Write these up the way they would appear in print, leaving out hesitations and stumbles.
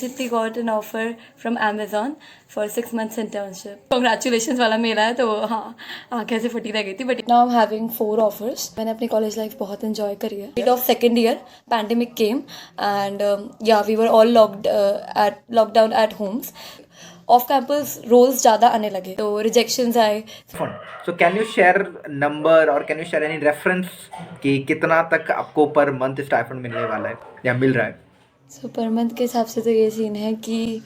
Recently got an offer from Amazon for 6 months internship. Congratulations वाला मेरा है तो हाँ कैसे फटी रह गई थी but now I'm having 4 offers. मैंने अपनी college life बहुत enjoy करी है. Of second year, pandemic came and yeah we were all at lockdown at homes. Off campus roles ज़्यादा आने लगे तो rejections आए. So can you share number or can you share any reference कि कितना तक आपको पर मंथ स्टाइपेंड मिलने वाला है या मिल रहा है? सो पर मंथ के हिसाब से तो ये सीन है कि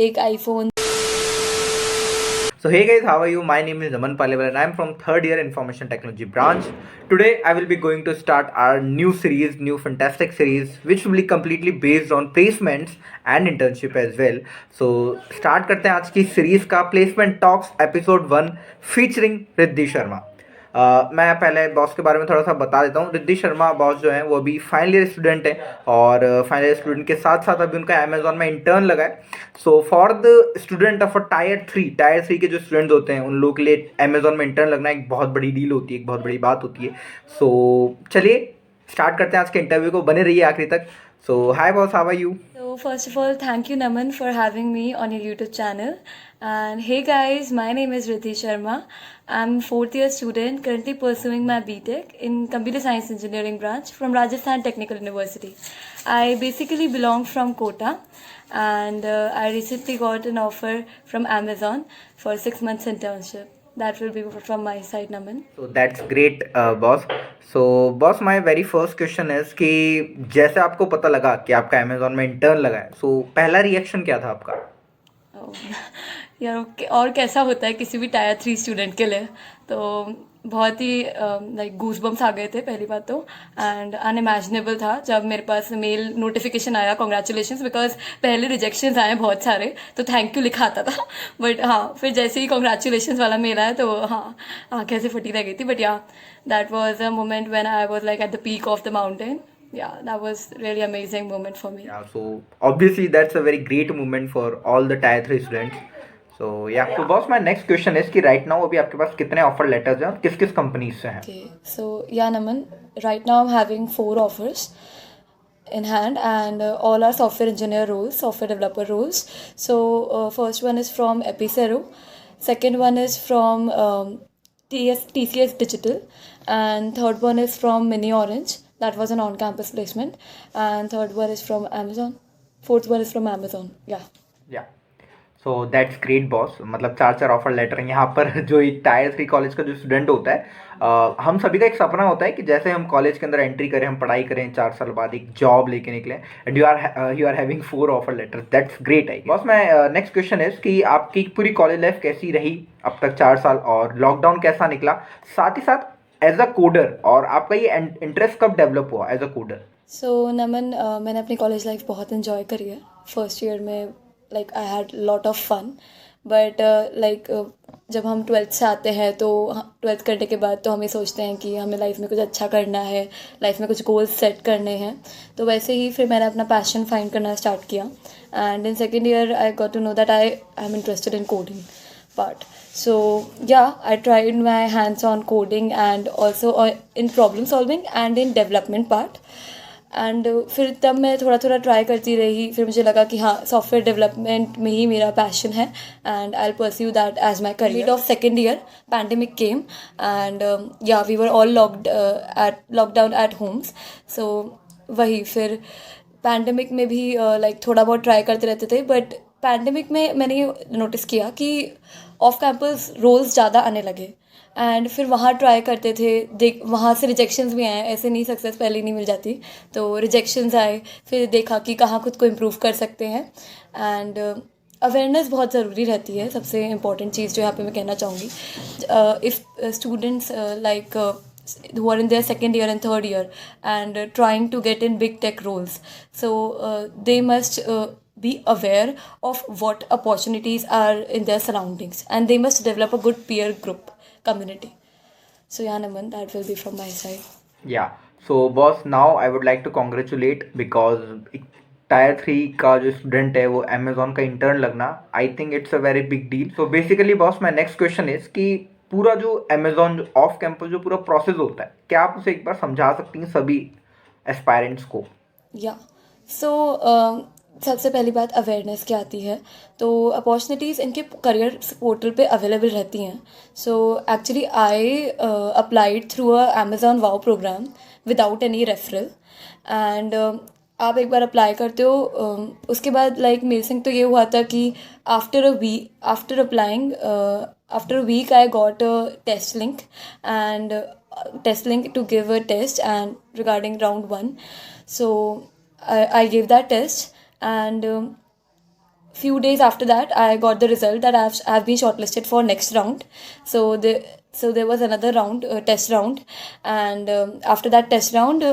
एक iPhone. So hey guys, how are you? My name is Naman Paleval and I am from third year information technology branch. Today I will be going to start our new series, new fantastic series which will be completely based on placements and internship as well. So start करते हैं आज की series का placement talks episode 1 featuring Riddhi Sharma. मैं पहले boss के बारे में थोड़ा सा बता देता हूँ. रिद्धि शर्मा बॉस जो है वो अभी फाइनल ईयर स्टूडेंट है और फाइनल ईयर स्टूडेंट के साथ साथ अभी उनका अमेजोन में इंटर्न लगा है. So for the student of a tier three के जो स्टूडेंट्स होते हैं उन लोगों के लिए अमेजोन में इंटर्न लगना एक बहुत बड़ी डील होती है, एक बहुत बड़ी बात होती है. सो चलिए स्टार्ट करते हैं आज के इंटरव्यू को. बने रहिए आखिरी तक. So hi boss, how are you? So first of all, thank you Naman for having me on your YouTube channel. And hey guys, my name is Riddhi Sharma. I'm fourth year student currently pursuing my BTech in Computer Science Engineering branch from Rajasthan Technical University. I basically belong from Kota and I recently got an offer from Amazon for 6 months internship. That will be from my side, Naman. So that's great, boss. So boss, my very first question is कि जैसे आपको पता लगा कि आपका Amazon में intern लगा है, so पहला रिएक्शन क्या था आपका? यार और कैसा होता है किसी भी टायर 3 स्टूडेंट के लिए, तो बहुत ही लाइक गूज बम्स आ गए थे पहली बात तो. एंड अनइमेजिनेबल था जब मेरे पास मेल नोटिफिकेशन आया कॉन्ग्रेचुलेशंस, बिकॉज पहले रिजेक्शंस आए बहुत सारे तो थैंक यू लिखा आता था बट हाँ फिर जैसे ही कॉन्ग्रेचुलेशंस वाला मेल आया तो हाँ कैसे फटी रह गई थी. बट या that was a moment when I was like at the peak of the mountain. Yeah, that was really amazing moment for me. Yeah, so obviously that's a very great moment for all the tier 3 students. So yeah, so boss, my next question is कि right now अभी आपके पास कितने offer letters हैं और किस किस company से हैं? Okay, so yeah Naman, right now I'm having 4 offers in hand and all are software engineer roles, software developer roles. So first one is from Epicero, second one is from TCS Digital, and third one is from Mini Orange. That was an on-campus placement, and third one is from Amazon. Fourth one is from Amazon. Yeah. या so that's great boss. मतलब 4 offer letter हैं यहाँ पर. जो एक tyre 3 college का जो student होता है, हम सभी का एक सपना होता है कि जैसे हम कॉलेज के अंदर एंट्री करें, हम पढ़ाई करें, 4 साल बाद एक जॉब लेके निकलें. And you are having 4 offer letter. That's great. I boss, मैं नेक्स्ट क्वेश्चन है कि आपकी पूरी कॉलेज लाइफ कैसी रही अब तक 4 साल, और लॉकडाउन कैसा निकला, साथ ही साथ एज अ कोडर, और आपका ये इंटरेस्ट कब डेवलप हुआ एज अ कोडर? सो नमन, मैंने अपनी कॉलेज लाइफ बहुत इन्जॉय करी है. फर्स्ट ईयर में like I had lot of fun, but like जब हम 12th से आते हैं तो 12th करने के बाद तो हमें सोचते हैं कि हमें लाइफ में कुछ अच्छा करना है, लाइफ में कुछ गोल्स सेट करने हैं. तो वैसे ही फिर मैंने अपना पैशन फाइंड करना स्टार्ट किया. And in second year I got to know that I am interested in coding part. So yeah, I tried my hands on coding and also in problem solving and in development part. And फिर तब मैं थोड़ा थोड़ा try करती रही. फिर मुझे लगा कि हाँ सॉफ्टवेयर डेवलपमेंट में ही मेरा पैशन है and I will pursue that as my career. Of second year pandemic came and yeah we were all lockdown at homes. So वही फिर पैंडेमिक में भी लाइक थोड़ा बहुत ट्राई करते रहते थे. बट पैंडेमिक में मैंने ये नोटिस किया कि ऑफ कैंपस रोल्स ज़्यादा आने लगे एंड फिर वहाँ ट्राई करते थे. देख वहाँ से रिजेक्शंस भी आए, ऐसे नहीं सक्सेस पहले नहीं मिल जाती, तो रिजेक्शंस आए. फिर देखा कि कहाँ खुद को इम्प्रूव कर सकते हैं. एंड अवेयरनेस बहुत ज़रूरी रहती है, सबसे इम्पॉर्टेंट चीज़ जो यहाँ पे मैं कहना चाहूँगी. If students like who are in their second year and third year and trying to get in big tech roles, so they must be aware of what opportunities are in their surroundings and they must develop a good peer group community. So yeah Naman, that will be from my side. Yeah, so boss, now I would like to congratulate because tyre 3 का जो student है वो Amazon का intern लगना, I think it's a very big deal. So basically boss, my next question is कि पूरा जो Amazon off campus जो पूरा प्रोसेस होता है, क्या आप उसे एक बार समझा सकती हैं सभी एस्पायरेंट्स को? या सो सबसे पहली बात अवेयरनेस की आती है, तो अपॉर्चुनिटीज़ इनके करियर पोर्टल पे अवेलेबल रहती हैं. So actually I applied through a Amazon वाओ प्रोग्राम विदाउट एनी रेफरल. एंड आप एक बार अप्लाई करते हो, उसके बाद लाइक मेरे संग तो ये हुआ था कि after applying after a week I got a test link and test link to give a test and regarding round 1. So I gave that test, and few days after that I got the result that I've been shortlisted for next round. So there was another round, test round, and after that test round,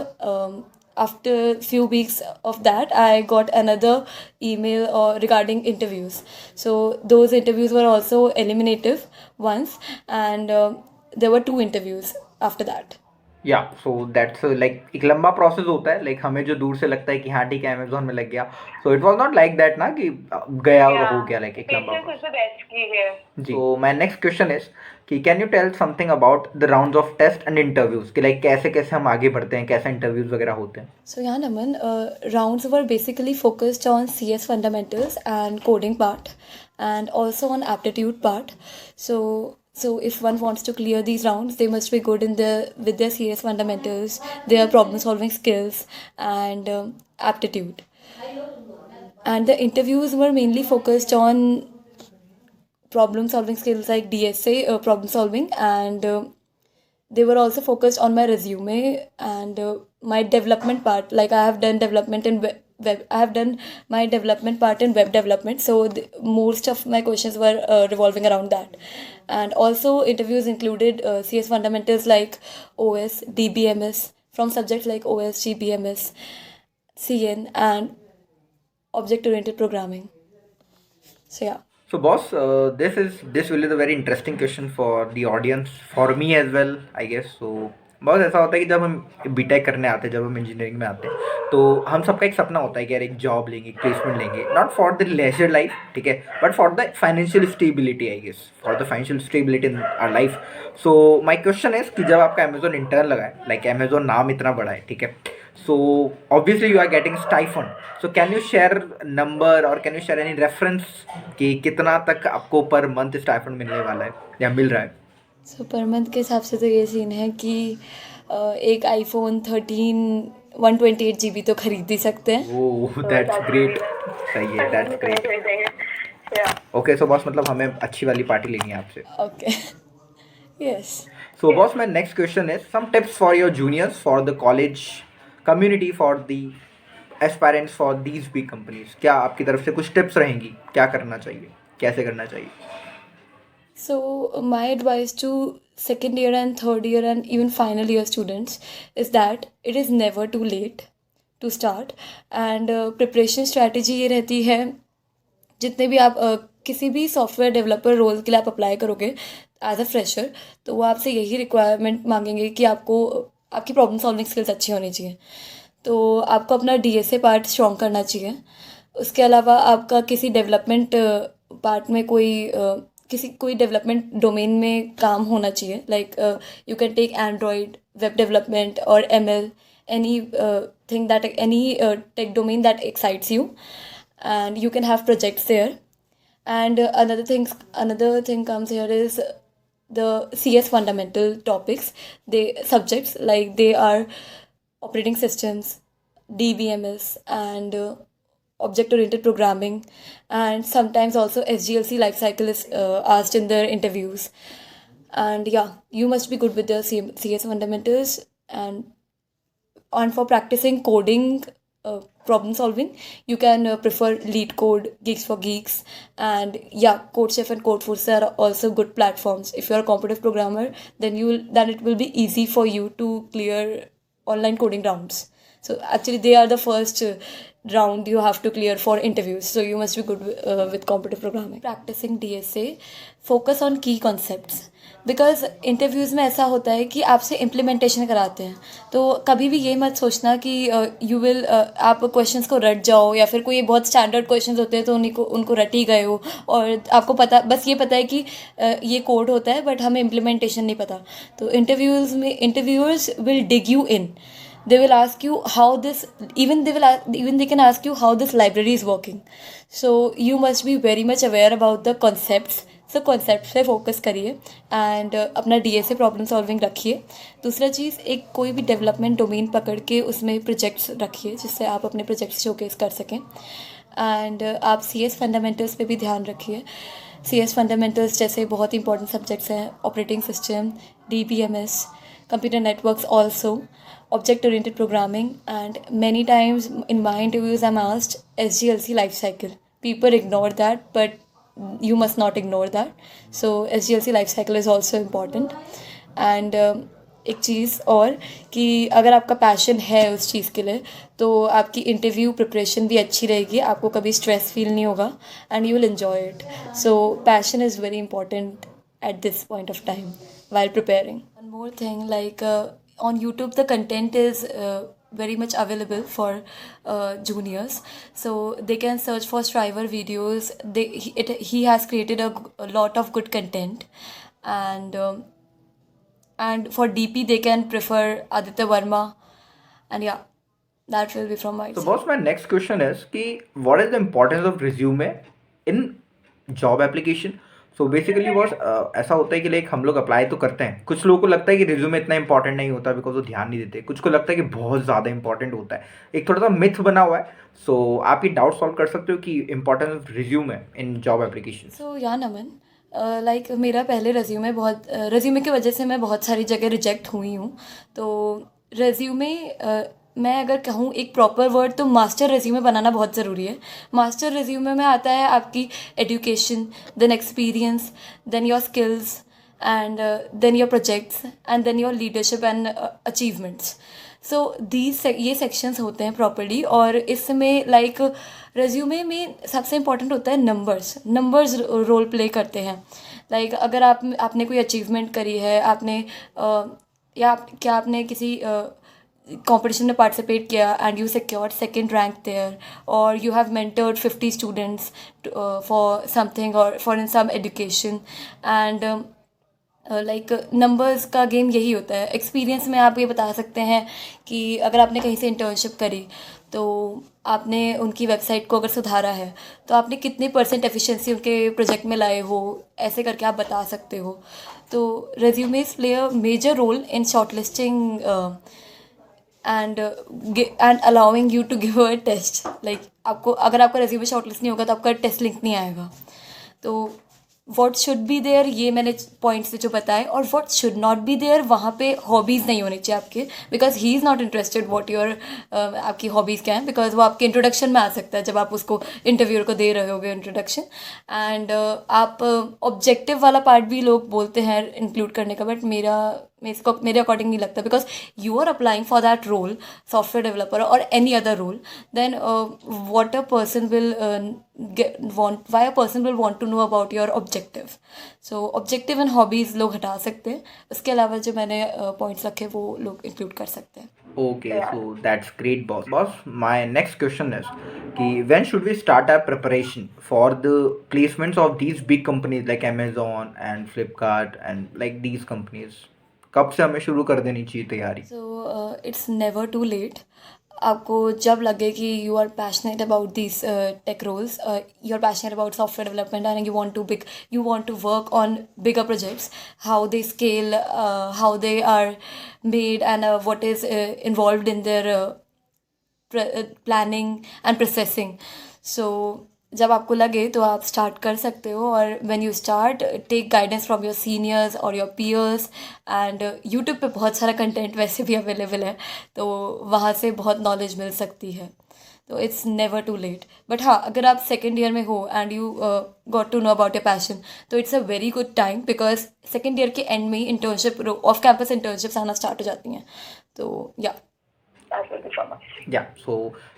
after few weeks of that I got another email regarding interviews. So those interviews were also eliminative ones, and there were 2 interviews after that. या so that's like एक लंबा process होता है. Like हमें जो दूर से लगता है कि हाँ ठीक है अमेजोन में लग गया, so it was not like that ना कि गया और हो गया. लाइक एक लंबा प्रोसेस. जी. So my next question is कि can you tell something about the rounds of test and interviews, कि लाइक कैसे कैसे हम आगे बढ़ते हैं, कैसे इंटरव्यूज वगैरह होते हैं. So yeah, Naman, rounds were basically focused on CS fundamentals and coding part, and also on aptitude part. So if one wants to clear these rounds, they must be good in with their CS fundamentals, their problem solving skills, and aptitude. And the interviews were mainly focused on problem solving skills like DSA, problem solving, and they were also focused on my resume and my development part. Like I have done development in I have done my development part in web development, so most of my questions were revolving around that. And also interviews included CS fundamentals like OS, DBMS, from subjects like OS, GBMS, CN, and object oriented programming. So yeah. So boss, this will be the very interesting question for the audience, for me as well, I guess. So बहुत ऐसा होता है कि जब हम BTech करने आते हैं, जब हम इंजीनियरिंग में आते हैं, तो हम सबका एक सपना होता है कि यार एक जॉब लेंगे, एक प्लेसमेंट लेंगे, not for the leisure life, ठीक है, but for the financial stability, I guess, for the financial stability in our life. So my question is कि जब आपका अमेजोन इंटर्न लगा है, लाइक अमेजोन नाम इतना बड़ा है, ठीक है, so obviously you are getting stipend, so can you share number or can you share any reference कि कितना तक आपको पर मंथ स्टाइपेंड मिलने वाला है या मिल रहा है. सो पर मंथ के हिसाब से तो ये सीन है कि एक आईफोन 13 128 GB तो खरीद ही सकते हैं. Oh that's great. सही है, that's great. Okay so boss, मतलब हमें अच्छी वाली पार्टी लेनी है आपसे. Okay. Yes. So boss, my next question is some tips for your juniors, for the college community, for the aspirants for these big companies. क्या आपकी तरफ से कुछ टिप्स रहेंगी, क्या करना चाहिए, कैसे करना चाहिए? So my advice to second year and third year and even final year students is that it is never too late to start. And preparation strategy ये रहती है, जितने भी आप किसी भी सॉफ्टवेयर डेवलपर रोल के लिए आप अप्लाई करोगे एज अ फ्रेशर, तो वो आपसे यही रिक्वायरमेंट मांगेंगे कि आपको आपकी प्रॉब्लम सॉल्विंग स्किल्स अच्छी होनी चाहिए. तो आपको अपना DSA पार्ट स्ट्रॉन्ग करना चाहिए. उसके अलावा आपका किसी डेवलपमेंट पार्ट में कोई डेवलपमेंट डोमेन में काम होना चाहिए. Like you can take Android, web development और ML, anything that any tech domain that excites you, and you can have projects there. And another thing comes here is the CS fundamental topics. They subjects like they are operating systems, DBMS, and object oriented programming, and sometimes also SGLC lifecycle is asked in their interviews. And yeah, you must be good with the CS fundamentals. And for practicing coding, problem solving, you can prefer LeetCode, Geeks for Geeks, and yeah, CodeChef and Codeforce are also good platforms. If you are a competitive programmer, then it will be easy for you to clear online coding rounds. So actually they are the first round you have to clear for interviews, so you must be good with competitive programming. Practicing DSA, focus on key concepts, because interviews में ऐसा होता है कि आपसे implementation कराते हैं. तो कभी भी ये मत सोचना कि आप क्वेश्चंस को रट जाओ, या फिर कोई बहुत स्टैंडर्ड क्वेश्चंस होते हैं तो उनको रट ही गए हो, और आपको बस ये पता है कि ये कोड होता है बट हमें इम्प्लीमेंटेशन नहीं पता. तो interviewers will dig you in, they will ask you how this, even they can ask you how this library is working. So you must be very much aware about the concepts. So concept पे focus करिए and अपना D S a problem solving रखिए. दूसरा चीज़, एक कोई भी development domain पकड़ के उसमें प्रोजेक्ट्स रखिए जिससे आप अपने प्रोजेक्ट्स शोकेस कर सकें. एंड आप सी एस फंडामेंटल्स पे भी ध्यान रखिए. सी एस फंडामेंटल्स जैसे बहुत इंपॉर्टेंट सब्जेक्ट्स हैं, operating system, D B M S, computer networks also, object oriented programming, and many times in my interviews I'm asked SGLC life cycle. People ignore that, but you must not ignore that. So SGLC life cycle is also important. And एक चीज़ और कि अगर आपका passion है उस चीज़ के लिए तो आपकी इंटरव्यू प्रिपरेशन भी अच्छी रहेगी, आपको कभी स्ट्रेस फील नहीं होगा and you will enjoy it. So passion is very important at this point of time while preparing. One more thing, like on YouTube the content is very much available for juniors, so they can search for Striver videos. He has created a lot of good content, and for DP they can prefer Aditya Verma, and yeah, that will be from my So side. boss, my next question is कि what is the importance of resume in job application? So basically boss ऐसा होता है कि like हम लोग apply तो करते हैं, कुछ लोगों को लगता है कि रिज्यूमे इतना इंपॉर्टेंट नहीं होता बिकॉज वो ध्यान नहीं देते, कुछ को लगता है कि बहुत ज़्यादा इंपॉर्टेंट होता है. एक थोड़ा सा मिथ बना हुआ है. सो आप ये डाउट सॉल्व कर सकते हो कि importance of resume in job application. So yeah Naman, like मेरा पहले रेज्यूमे की वजह से मैं बहुत सारी जगह रिजेक्ट हुई हूँ. तो रेज्यूमे, मैं अगर कहूँ एक प्रॉपर वर्ड तो मास्टर रेज्यूमे बनाना बहुत ज़रूरी है. मास्टर रेज्यूमे में आता है आपकी education, then experience, then your skills, and then your projects, and then your leadership and achievements. So ये सेक्शंस होते हैं प्रॉपर्ली. और इसमें लाइक रेज्यूमे में सबसे इम्पॉर्टेंट होता है नंबर्स रोल प्ले करते हैं. लाइक अगर आपने कोई अचीवमेंट करी है, आपने किसी competition में पार्टिसिपेट किया and you secured second rank there, और you have mentored 50 students for something और for in some education. And like numbers का गेम यही होता है. एक्सपीरियंस में आप ये बता सकते हैं कि अगर आपने कहीं से इंटर्नशिप करी तो आपने उनकी वेबसाइट को अगर सुधारा है तो आपने कितने % एफिशिएंसी उनके प्रोजेक्ट में लाए हो, ऐसे करके आप बता सकते हो. तो resumes play a major role in shortlisting and allowing you to give a test. like अगर आपका रेज्यूमे शॉर्टलिस्ट नहीं होगा तो आपका टेस्ट लिंक नहीं आएगा. तो व्हाट शुड बी देयर, ये मैंने पॉइंट्स जो बताए. और what should not be there, वहाँ पे हॉबीज़ नहीं होनी चाहिए आपके, because he is not interested what your आपकी हॉबीज़ क्या हैं, बिकॉज वो आपके इंट्रोडक्शन में आ सकता है जब आप उसको इंटरव्यूअर को दे रहे होगे इंट्रोडक्शन. एंड आप ऑब्जेक्टिव वाला पार्ट भी लोग बोलते हैं इंक्लूड करने का, बट मेरे अकॉर्डिंग नहीं लगता, because you are applying for that role, software developer और any other role. Then what a person will why a person will want to know about your objective. So objective and hobbies लोग हटा सकते हैं, उसके अलावा जो मैंने points रखे वो लोग इंक्लूड कर सकते हैं. Okay, so that's great, boss. Boss, my next question is कि when should we start our preparation for the placements of these big companies like Amazon and Flipkart and like these companies? कब से हमें शुरू कर देनी चाहिए तैयारी? So it's never too late. आपको जब लगे कि you are passionate about this tech roles, you are passionate about software development and you want to work on bigger projects, how they scale, how they are made, and what is involved in their planning and processing. So जब आपको लगे तो आप start कर सकते हो. और when you start, take guidance from your seniors और योर पीयर्स. एंड यूट्यूब पे बहुत सारा कंटेंट वैसे भी अवेलेबल है, तो वहाँ से बहुत नॉलेज मिल सकती है. तो it's never too late. But हाँ, अगर आप सेकेंड ईयर में हो and you got to know about your passion, तो it's a very good time, because second year के एंड में ही इंटर्नशिप, ऑफ कैंपस इंटर्नशिप्स आना स्टार्ट हो जाती हैं. तो या सो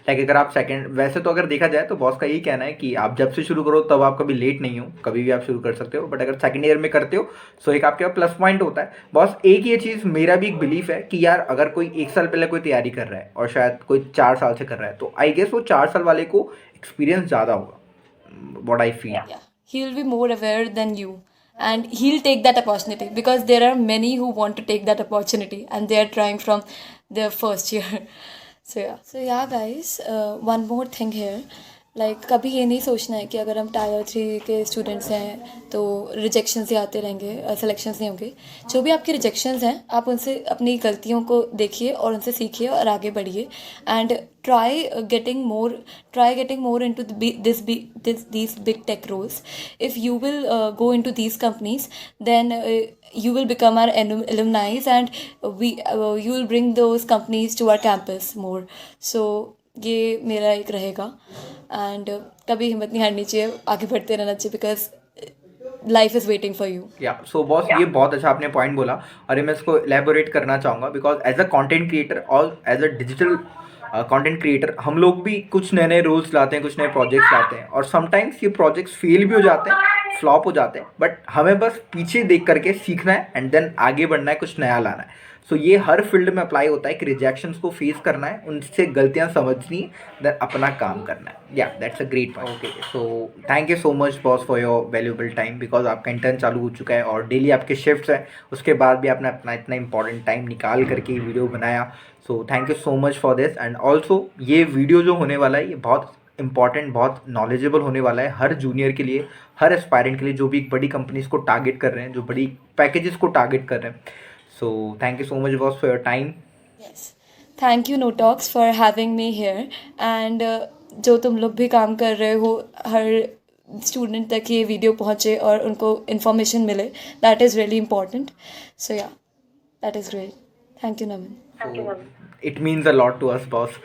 लाइक अगर आप सेकंड, वैसे तो अगर देखा जाए तो बॉस का यही कहना है कि आप जब से शुरू करो तब आप कभी लेट नहीं हो, कभी भी आप शुरू कर सकते हो. बट अगर सेकंड ईयर में करते हो सो एक आपके पास प्लस पॉइंट होता है. बॉस एक ये चीज़ मेरा भी एक बिलीफ है कि यार अगर कोई 1 साल पहले कोई तैयारी कर रहा है और शायद कोई 4 साल से कर रहा है, तो आई गेस वो 4 साल वाले को एक्सपीरियंस ज़्यादा होगा. What I feel. yeah, he will be more aware than you, and he'll take that opportunity, because there are many who want to take that opportunity and they are trying from their first year. So yeah guys, one more thing here. Like कभी ये नहीं सोचना है कि अगर हम tyre 3 के students हैं तो रिजेक्शंस ही आते रहेंगे, सिलेक्शंस नहीं होंगे. जो भी आपके रिजेक्शंस हैं आप उनसे अपनी गलतियों को देखिए और उनसे सीखिए और आगे बढ़िए. And try getting more into these big tech roles. If you will go into these companies, then you will become our alumni, and you will bring those companies to our campus more. So ये मेरा एक रहेगा. And कभी हिम्मत नहीं हारनी चाहिए, आगे बढ़ते रहना चाहिए, because life is waiting for you. या सो बॉस, ये बहुत अच्छा आपने पॉइंट बोला और ये मैं इसको एलेबोरेट करना चाहूँगा. Because as a content creator और as a digital content creator हम लोग भी कुछ नए नए रूल्स लाते हैं, कुछ नए प्रोजेक्ट्स लाते हैं और समटाइम्स ये प्रोजेक्ट्स फेल भी हो जाते हैं, फ्लॉप हो जाते हैं. बट हमें बस पीछे देख करके सीखना है एंड देन आगे बढ़ना है, कुछ नया लाना है. सो ये हर फील्ड में अप्लाई होता है कि रिजेक्शंस को फेस करना है, उनसे गलतियां समझनी, देन अपना काम करना है. या that's a great point. Okay, so thank you so much boss for your valuable time. Because आपका इंटर्न चालू हो चुका है और डेली आपके शिफ्ट्स हैं, उसके बाद भी आपने अपना इतना इंपॉर्टेंट टाइम निकाल करके वीडियो बनाया. So thank you so much for this. And also ये वीडियो जो होने वाला है ये बहुत इंपॉर्टेंट, बहुत नॉलेजेबल होने वाला है हर जूनियर के लिए, हर एस्पायरेंट के लिए जो भी एक बड़ी कंपनीज को टारगेट कर रहे हैं, जो बड़ी पैकेजेस को टारगेट कर रहे हैं. So thank you so much boss for your time. Yes, thank you Notox for having me here. And जो तुम लोग भी काम कर रहे हो, हर स्टूडेंट तक ये वीडियो पहुँचे और उनको इन्फॉर्मेशन मिले, दैट इज़ रियली इम्पॉर्टेंट. सो या, that is great. Thank you Naman. So it means a lot to us boss.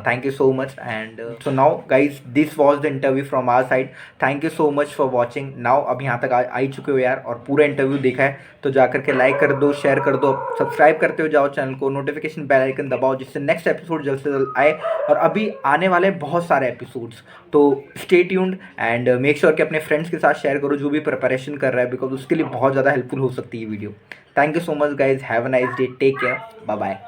Thank you so much. And so now guys, this was the interview from our side. Thank you so much for watching. Now अब यहाँ तक आ ही चुके हो यार और पूरा interview देखा है तो जाकर के लाइक कर दो, शेयर कर दो, सब्सक्राइब करते हो जाओ चैनल को, नोटिफिकेशन बेल आइकन दबाओ जिससे नेक्स्ट एपिसोड जल्द से जल्द आए. और अभी आने वाले बहुत सारे एपिसोड्स, तो stay tuned and make sure कि अपने फ्रेंड्स के साथ शेयर करो जो भी प्रिपरेशन कर रहा है, बिकॉज उसके लिए बहुत ज़्यादा हेल्पफुल हो सकती है video. Thank you so much guys, have a nice day, take care, bye bye.